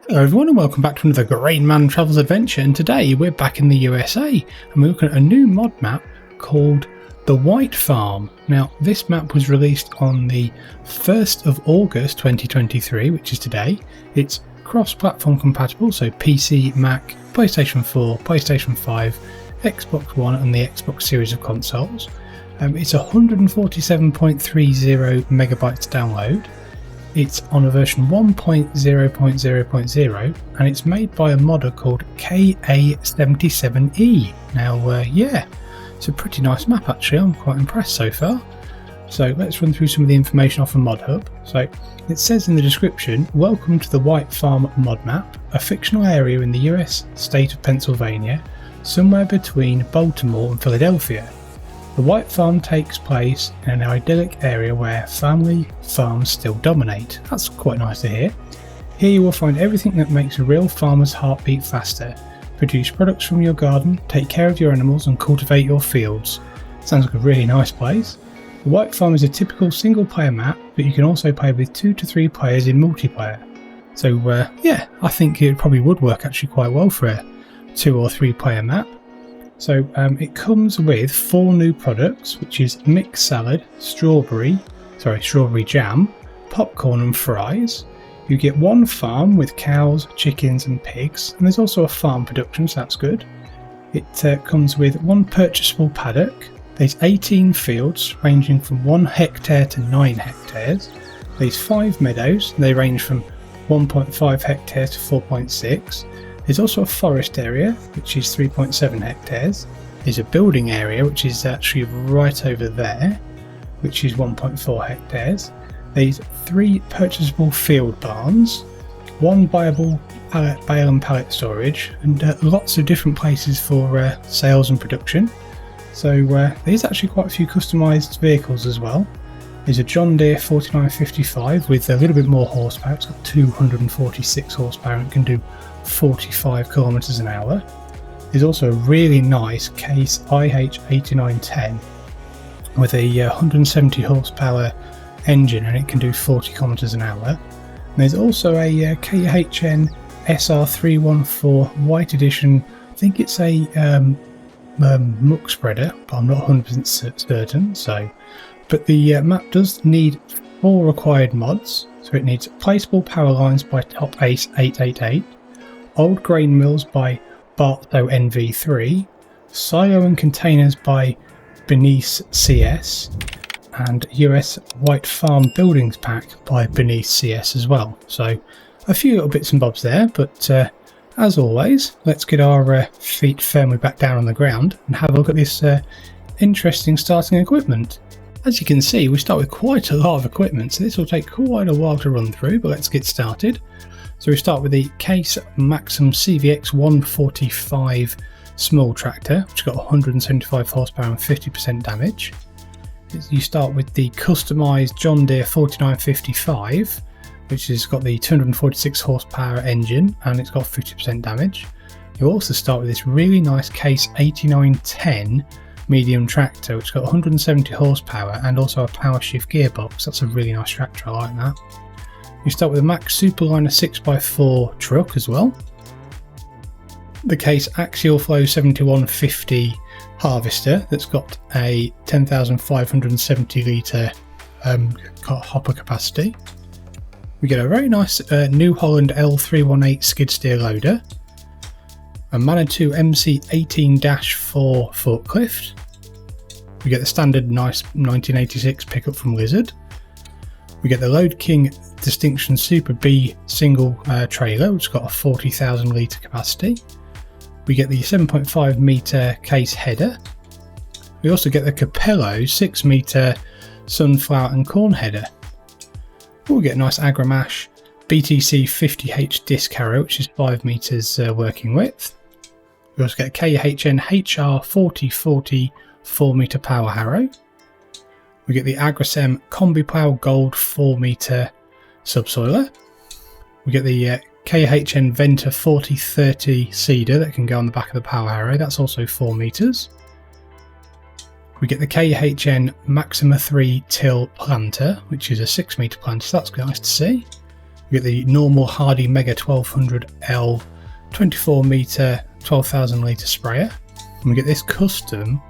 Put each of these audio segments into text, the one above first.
Hello everyone and welcome back to another Grainman Travels Adventure, and today we're back in the USA and we're looking at a new mod map called the White Farm. Now this map was released on the 1st of August 2023, which is today. It's cross-platform compatible, so PC, Mac, PlayStation 4, PlayStation 5, Xbox One and the Xbox series of consoles. It's 147.30 megabytes to download. It's on a version 1.0.0.0 and it's made by a modder called KA77E. Now, yeah, it's a pretty nice map actually. I'm quite impressed so far. So let's run through some of the information off of ModHub. So it says in the description, welcome to the White Farm mod map, a fictional area in the US state of Pennsylvania, somewhere between Baltimore and Philadelphia. The White Farm takes place in an idyllic area where family farms still dominate. That's quite nice to hear. Here you will find everything that makes a real farmer's heart beat faster. Produce products from your garden, take care of your animals and cultivate your fields. Sounds like a really nice place. The White Farm is a typical single player map, but you can also play with 2 to 3 players in multiplayer. So yeah, I think it probably would work actually quite well for a 2 or 3 player map. So it comes with 4 new products, which is mixed salad, strawberry jam, popcorn and fries. You get 1 farm with cows, chickens and pigs, and there's also a farm production, so that's good. It comes with 1 purchasable paddock. There's 18 fields ranging from 1 hectare to 9 hectares. There's 5 meadows, they range from 1.5 hectares to 4.6. There's also a forest area, which is 3.7 hectares. There's a building area, which is actually right over there, which is 1.4 hectares. There's 3 purchasable field barns, 1 viable bale and pallet storage, and lots of different places for sales and production. So there's actually quite a few customised vehicles as well. There's a John Deere 4955 with a little bit more horsepower. It's got 246 horsepower and it can do 45 kilometers an hour. There's also a really nice Case IH8910 with a 170 horsepower engine and it can do 40 kilometers an hour. And there's also a KHN SR314 White Edition. I think it's a muck spreader, but I'm not 100% certain. But the map does need 4 required mods. So it needs Placeable power lines by Top Ace 888. Old grain mills by Bartow NV3, silo and containers by BERNIESCS, and US White Farm Buildingpack by BERNIESCS as well. So a few little bits and bobs there, but as always, let's get our feet firmly back down on the ground and have a look at this interesting starting equipment. As you can see, we start with quite a lot of equipment, so this will take quite a while to run through, but let's get started. So we start with the Case Maxim CVX 145 small tractor, which has got 175 horsepower and 50% damage. You start with the customised John Deere 4955, which has got the 246 horsepower engine and it's got 50% damage. You also start with this really nice Case 8910 medium tractor, which has got 170 horsepower and also a power shift gearbox. That's a really nice tractor, I like that. You start with a Mack Superliner 6x4 truck as well. The Case Axial Flow 7150 harvester that's got a 10,570 litre hopper capacity. We get a very nice New Holland L318 skid steer loader. A Manitou MC18-4 forklift. We get the standard nice 1986 pickup from Lizard. We get the Load King Distinction Super B single trailer, which has got a 40,000 litre capacity. We get the 7.5 metre Case header. We also get the Capello 6 metre sunflower and corn header. We get a nice Agramash BTC 50H disc harrow, which is 5 metres working width. We also get a KHN HR 4040 4 metre power harrow. We get the Agrasem Combi Plow Gold 4 metre subsoiler. We get the KHN Venta 4030 seeder that can go on the back of the power harrow. That's also 4 metres. We get the KHN Maxima 3 Till planter, which is a 6 metre planter, so that's nice to see. We get the normal Hardy Mega 1200L 24 metre 12,000 litre sprayer, and we get this custom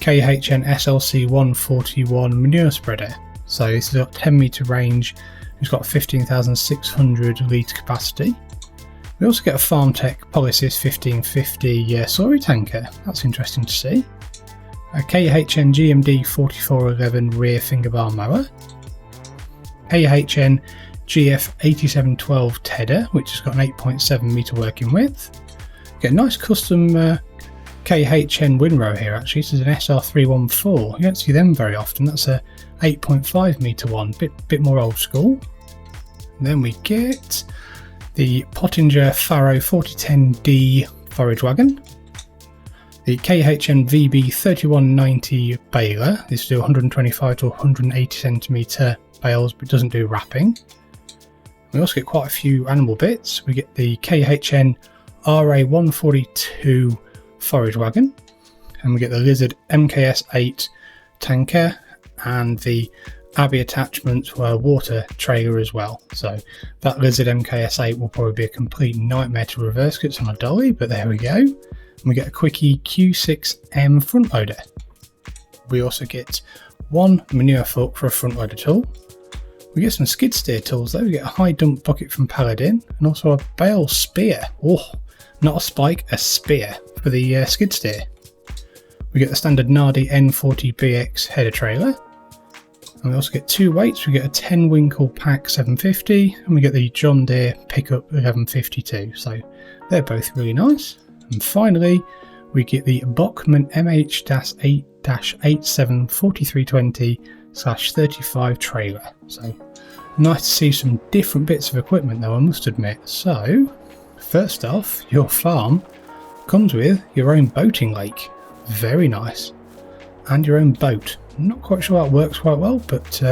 KHN SLC 141 manure spreader. So this has got 10 metre range, it's got 15,600 litre capacity. We also get a FarmTech Polysys 1550 slurry tanker, that's interesting to see. A KHN GMD 4411 rear fingerbar mower. KHN GF 8712 tedder, which has got an 8.7 metre working width. Get a nice custom KHN windrow here actually. This is an SR314. You don't see them very often. That's a 8.5 metre one, bit more old school. And then we get the Pottinger Faro 4010D forage wagon. The KHN VB 3190 baler. This will do 125 to 180 centimetre bales, but doesn't do wrapping. We also get quite a few animal bits. We get the KHN RA142 forage wagon, and we get the Lizard MKS8 tanker and the Abbey attachment water trailer as well. So that Lizard MKS8 will probably be a complete nightmare to reverse because it's on a dolly, but there we go. And we get a Quickie Q6M front loader. We also get one manure fork for a front loader tool. We get some skid steer tools though. We get a high dump bucket from Paladin and also a bale spear. Oh, not a spike, a spear for the skid steer. We get the standard Nardi N40BX header trailer. And we also get two weights. We get a 10 Winkle Pack 750 and we get the John Deere Pickup 1152. So they're both really nice. And finally, we get the Bockman MH-8-87 4320/35 trailer. So nice to see some different bits of equipment though, I must admit. So first off, your farm comes with your own boating lake. Very nice. And your own boat. I'm not quite sure how it works quite well, but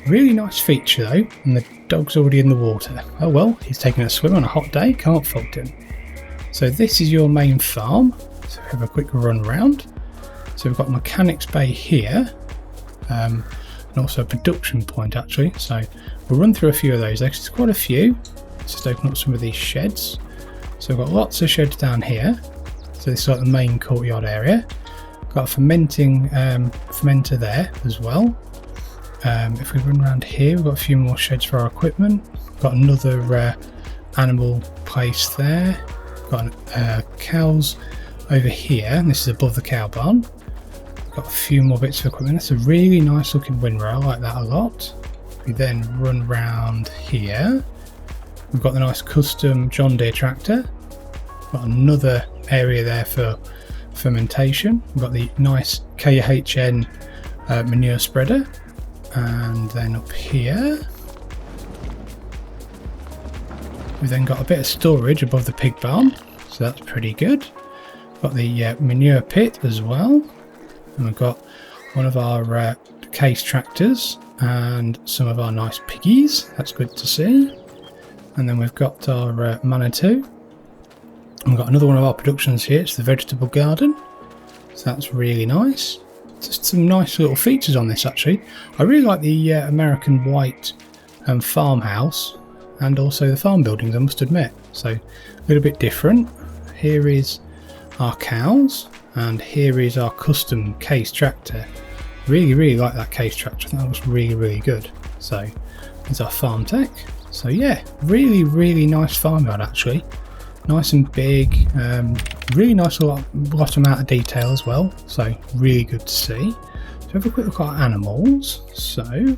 really nice feature though. And the dog's already in the water. Oh well, he's taking a swim on a hot day, can't fault him. So this is your main farm. So have a quick run round. So we've got mechanics bay here, and also a production point actually. So we'll run through a few of those. There's quite a few. Let's just open up some of these sheds. So we've got lots of sheds down here. So this is like the main courtyard area. Got a fermenter there as well. If we run around here, we've got a few more sheds for our equipment. Got another animal place there. Got cows over here, and this is above the cow barn. Got a few more bits of equipment. That's a really nice looking windrow, I like that a lot. We then run round here. We've got the nice custom John Deere tractor. Got another area there for fermentation. We've got the nice KHN manure spreader, and then up here we've then got a bit of storage above the pig barn, so that's pretty good. Got the manure pit as well, and we've got one of our case tractors and some of our nice piggies. That's good to see. And then we've got our Manitou. We've got another one of our productions here. It's the vegetable garden, so that's really nice. Just some nice little features on this actually. I really like the American white farmhouse and also the farm buildings, I must admit. So a little bit different. Here is our cows, and here is our custom case tractor. Really like that case tractor. I think that looks really good. So there's our FarmTech. So yeah, really nice farmyard actually. Nice and big, really nice lot amount of detail as well, so really good to see. So have a quick look at our animals. So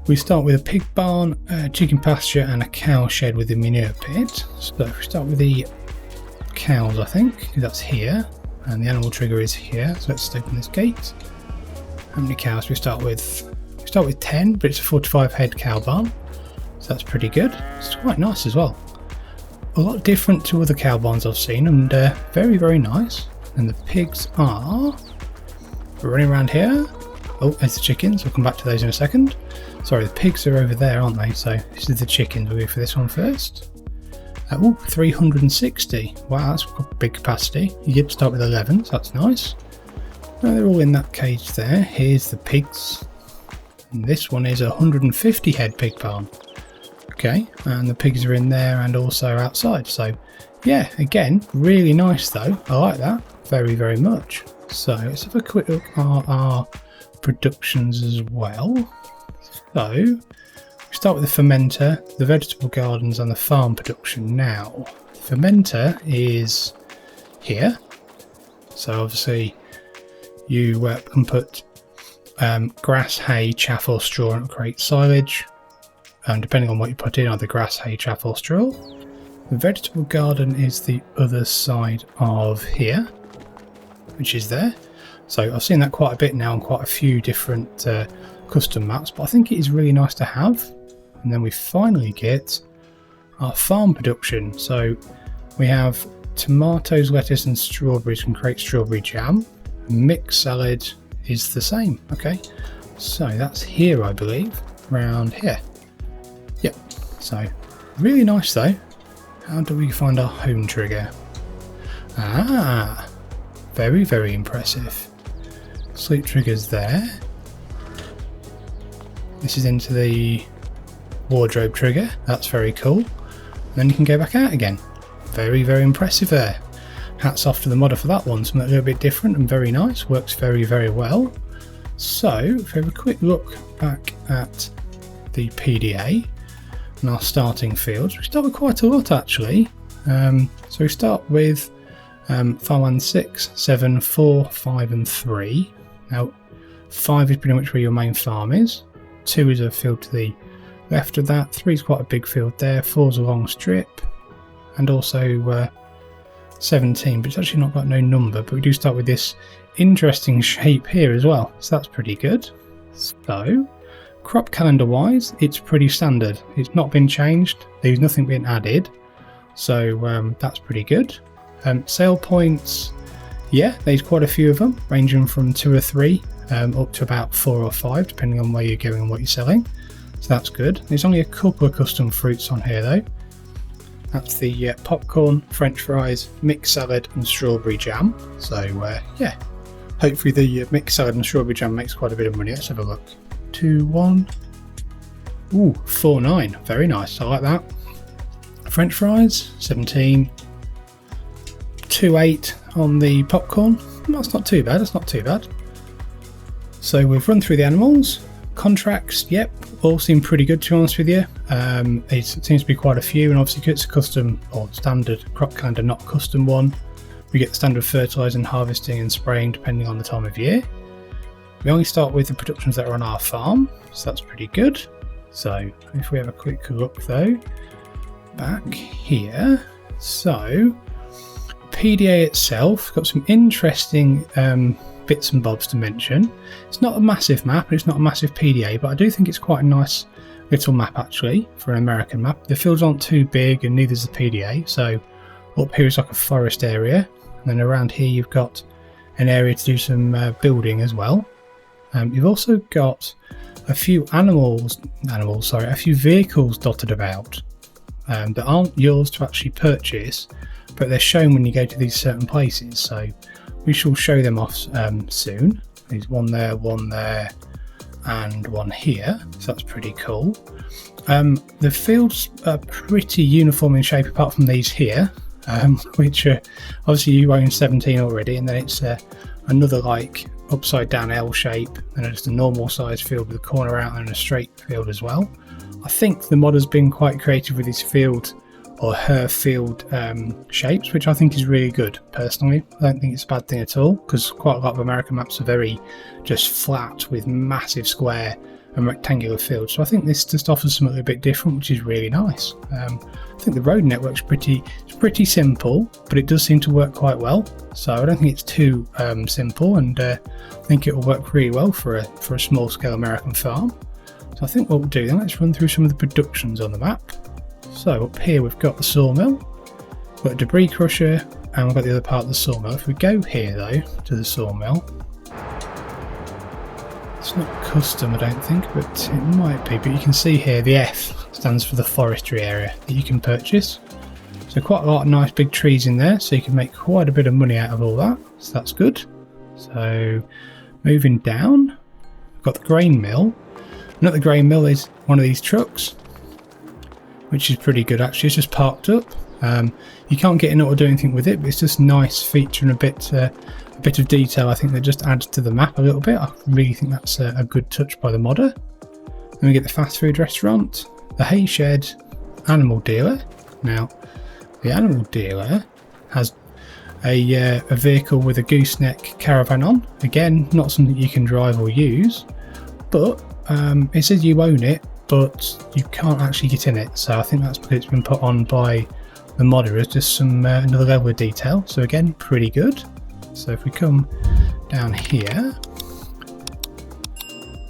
we start with a pig barn, a chicken pasture and a cow shed with the manure pit. So if we start with the cows, I think, because that's here, and the animal trigger is here, so let's open this gate. How many cows do we start with? We start with 10, but it's a 45 head cow barn, so that's pretty good. It's quite nice as well. A lot different to other cow barns I've seen, and very nice. And the pigs are running around here. Oh, there's the chickens. We'll come back to those in a second. Sorry, the pigs are over there, aren't they? So this is the chickens. We'll go for this one first. Oh, 360. Wow, that's got big capacity. You did start with 11, so that's nice. Now they're all in that cage there. Here's the pigs. And this one is a 150 head pig barn. Okay, and the pigs are in there and also outside. So yeah, again, really nice though. I like that very, very much. So let's have a quick look at our productions as well. So we start with the fermenter, the vegetable gardens and the farm production. Now the fermenter is here, so obviously you can put grass, hay, chaff or straw and create silage, depending on what you put in, either grass, hay, chaff or straw. The vegetable garden is the other side of here, which is there. So I've seen that quite a bit now on quite a few different custom maps, but I think it is really nice to have. And then we finally get our farm production. So we have tomatoes, lettuce and strawberries can create strawberry jam. Mixed salad is the same. Okay, so that's here, I believe, around here. Yep, so really nice though. How do we find our home trigger? Ah, very, very impressive. Sleep trigger's there. This is into the wardrobe trigger. That's very cool. And then you can go back out again. Very, very impressive there. Hats off to the modder for that one. Something a little bit different and very nice. Works very, very well. So if we have a quick look back at the PDA and our starting fields, we start with quite a lot actually. So we start with farmland 6, 7, 4, 5 and 3. Now 5 is pretty much where your main farm is. 2 is a field to the left of that. 3 is quite a big field there. 4 is a long strip. And also 17, but it's actually not got no number, but we do start with this interesting shape here as well, so that's pretty good. So crop calendar wise, it's pretty standard. It's not been changed, there's nothing been added, so that's pretty good. Sale points, yeah, there's quite a few of them, ranging from 2 or 3 up to about 4 or 5 depending on where you're going and what you're selling, so that's good. There's only a couple of custom fruits on here though. That's the popcorn, french fries, mixed salad and strawberry jam. So yeah, hopefully the mixed salad and strawberry jam makes quite a bit of money. Let's have a look. 2, 1. Ooh, 4, 9. Very nice. I like that. French fries, 17. 2, 8 on the popcorn. That's not too bad. That's not too bad. So we've run through the animals. Contracts, yep, all seem pretty good to be honest with you. It seems to be quite a few, and obviously it's a custom or standard crop calendar, not custom one. We get the standard fertilising, harvesting and spraying depending on the time of year. We only start with the productions that are on our farm, so that's pretty good. So if we have a quick look though, back here, so PDA itself got some interesting bits and bobs to mention. It's not a massive map, it's not a massive PDA, but I do think it's quite a nice little map actually for an American map. The fields aren't too big and neither is the PDA, so up here is like a forest area, and then around here you've got an area to do some building as well. You've also got a few a few vehicles dotted about that aren't yours to actually purchase, but they're shown when you go to these certain places, so we shall show them off soon. There's one there, and one here, so that's pretty cool. The fields are pretty uniform in shape apart from these here, which obviously you own 17 already, and then it's another like upside down L shape, and just a normal size field with a corner out and a straight field as well. I think the modder's been quite creative with his field or her field shapes, which I think is really good personally. I don't think it's a bad thing at all, because quite a lot of American maps are very just flat with massive square and rectangular fields, so I think this just offers something a bit different, which is really nice. I think the road network's pretty simple, but it does seem to work quite well, so I don't think it's too simple, and I think it will work really well for a small scale American farm. So I think what we'll do then, let's run through some of the productions on the map. So up here we've got the sawmill, we've got a debris crusher, and we've got the other part of the sawmill. If we go here though, to the sawmill, it's not custom I don't think, but it might be, but you can see here the F stands for the forestry area that you can purchase. So quite a lot of nice big trees in there, so you can make quite a bit of money out of all that, so that's good. So moving down, we've got the grain mill. Not the grain mill is one of these trucks. which is pretty good actually. It's just parked up. You can't get in it or do anything with it, but it's just a nice feature and a bit of detail I think that just adds to the map a little bit. I really think that's a good touch by the modder. Then we get the fast food restaurant, the hay shed, animal dealer. Now the animal dealer has a vehicle with a gooseneck caravan on. Again, not something you can drive or use, but it says you own it, but you can't actually get in it. So I think that's because it's been put on by the modder as just some another level of detail. So again, pretty good. So if we come down here,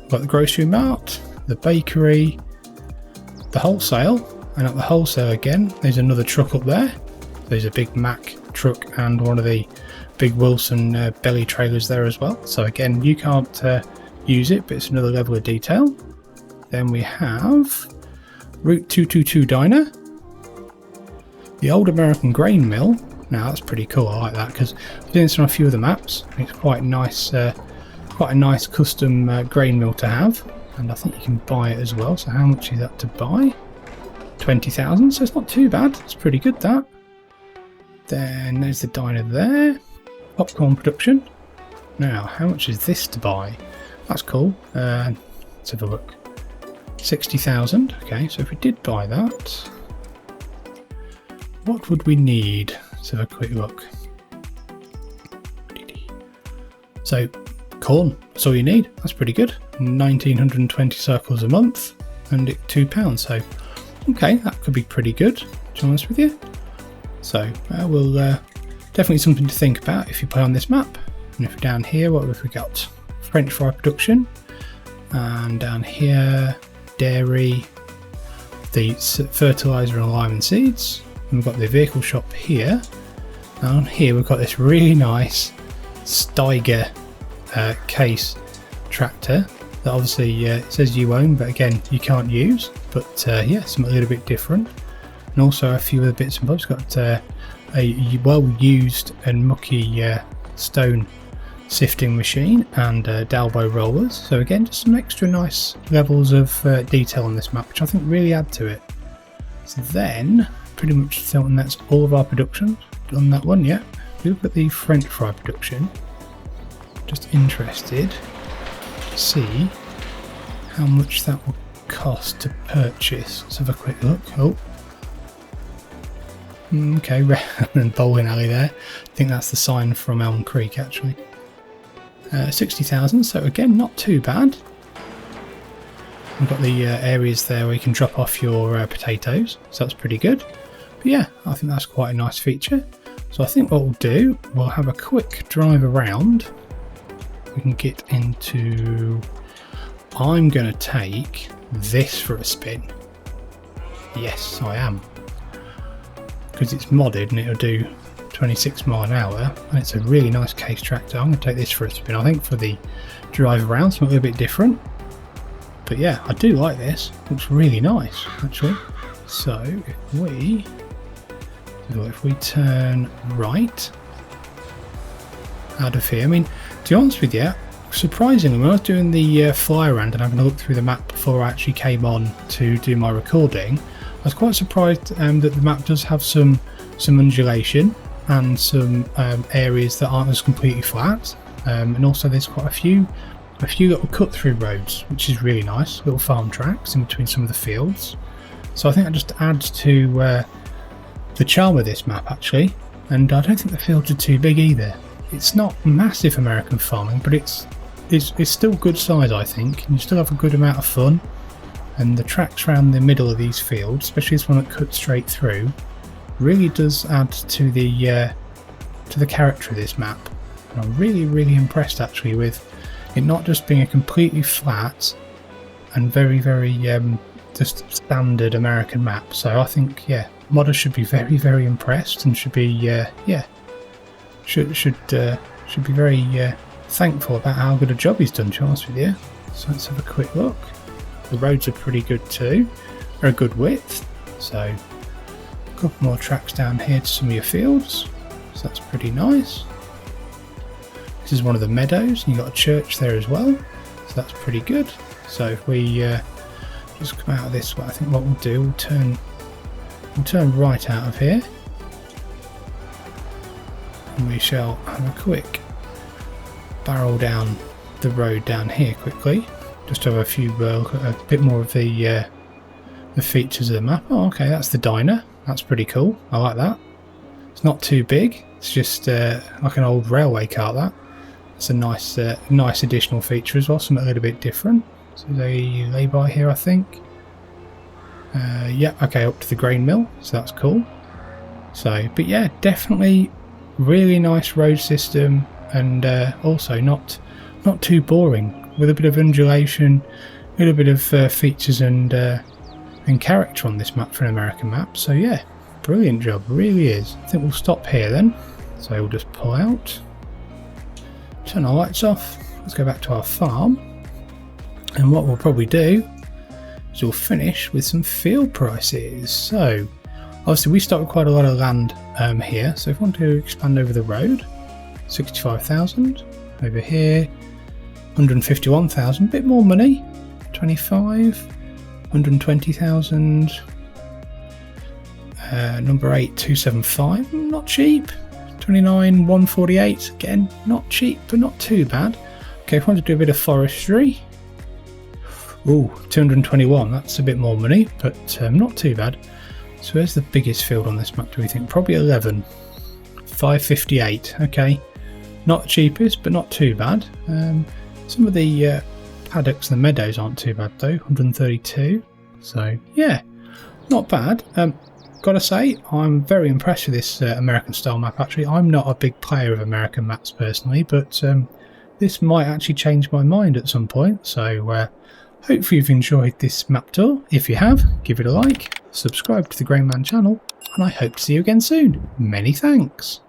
we've got the grocery mart, the bakery, the wholesale, and at the wholesale again, there's another truck up there. There's a big Mack truck and one of the big Wilson belly trailers there as well. So again, you can't use it, but it's another level of detail. Then we have Route 222 Diner, the Old American Grain Mill. Now that's pretty cool. I like that because I've done this on a few of the maps. It's quite nice, quite a nice custom grain mill to have, and I think you can buy it as well. So how much is that to buy? 20,000. So it's not too bad. It's pretty good that. Then there's the diner there. Popcorn production. Now how much is this to buy? That's cool. Let's have a look. 60,000. Okay, so if we did buy that, what would we need? Let's have a quick look. So corn, that's all you need. That's pretty good. 1,920 circles a month and it's £2. So okay, that could be pretty good, to be honest with you. So we'll definitely something to think about if you play on this map. And if we're down here, what have we got? French fry production, and down here dairy, the fertilizer and lime and seeds. And we've got the vehicle shop here. Down here we've got this really nice Steiger case tractor that obviously it says you own, but again you can't use. But yeah, something a little bit different. And also a few other bits and bobs. Got a well used and mucky stone sifting machine and Dalbo rollers. So again, just some extra nice levels of detail on this map, which I think really add to it. So then pretty much something that's all of our production on that one. Yeah, if you look at the French fry production, just interested to see how much that will cost to purchase. Let's have a quick look. Oh, okay, and bowling alley there. I think that's the sign from Elm Creek actually. 60,000, so again not too bad. We've got the areas there where you can drop off your potatoes, so that's pretty good. But yeah, I think that's quite a nice feature. So I think what we'll do, we'll have a quick drive around. We can get into, I'm going to take this for a spin. Yes, I am. Because it's modded and it'll do 26 mile an hour, and it's a really nice case tractor. I'm going to take this for a spin. I think for the drive around, something a little bit different. But yeah, I do like this. Looks really nice, actually. So if we turn right out of here, I mean, to be honest with you, surprisingly, when I was doing the fly around and having a look through the map before I actually came on to do my recording, I was quite surprised that the map does have some undulation and some areas that aren't as completely flat, and also there's quite a few little cut through roads, which is really nice, little farm tracks in between some of the fields. So I think that just adds to the charm of this map actually, and I don't think the fields are too big either. It's not massive American farming, but it's still good size, I think, and you still have a good amount of fun. And the tracks around the middle of these fields, especially this one that cuts straight through, really does add to the character of this map. And I'm really impressed actually with it not just being a completely flat and very just standard American map. So I think modders should be very impressed and should be should be very thankful about how good a job he's done, to be honest with you. So let's have a quick look. The roads are pretty good too. They're a good width. So a couple more tracks down here to some of your fields. So that's pretty nice. This is one of the meadows, and you've got a church there as well. So that's pretty good. So if we just come out of this way, I think what we'll do, we'll turn we'll turn right out of here. And we shall have a quick barrel down the road down here quickly. Just to have a few, a bit more of the features of the map. Oh, okay, that's the diner. That's pretty cool. I like that. It's not too big. It's just like an old railway car. That. It's a nice, nice additional feature as well. Something a little bit different. So they lay-by here, I think. Yeah, okay, up to the grain mill. So that's cool. So, but yeah, definitely really nice road system, and also not too boring. With a bit of undulation, a little bit of features and character on this map for an American map. So yeah, brilliant job, really is. I think we'll stop here then. So we'll just pull out, turn our lights off, let's go back to our farm, and what we'll probably do is we'll finish with some field prices. So obviously we start with quite a lot of land here, so if we want to expand over the road, 65,000, over here 151,000, bit more money, 25, 120,000, number 8, 275, not cheap, 29, 148, again, not cheap, but not too bad. Okay, if I want to do a bit of forestry, ooh, 221, that's a bit more money, but not too bad. So where's the biggest field on this map, do we think? Probably 11, 558, okay, not the cheapest, but not too bad. Some of the paddocks and the meadows aren't too bad though, 132. So yeah, not bad. Gotta say, I'm very impressed with this American style map actually. I'm not a big player of American maps personally, but this might actually change my mind at some point. So hopefully you've enjoyed this map tour. If you have, give it a like, subscribe to the Grainman channel, and I hope to see you again soon. Many thanks.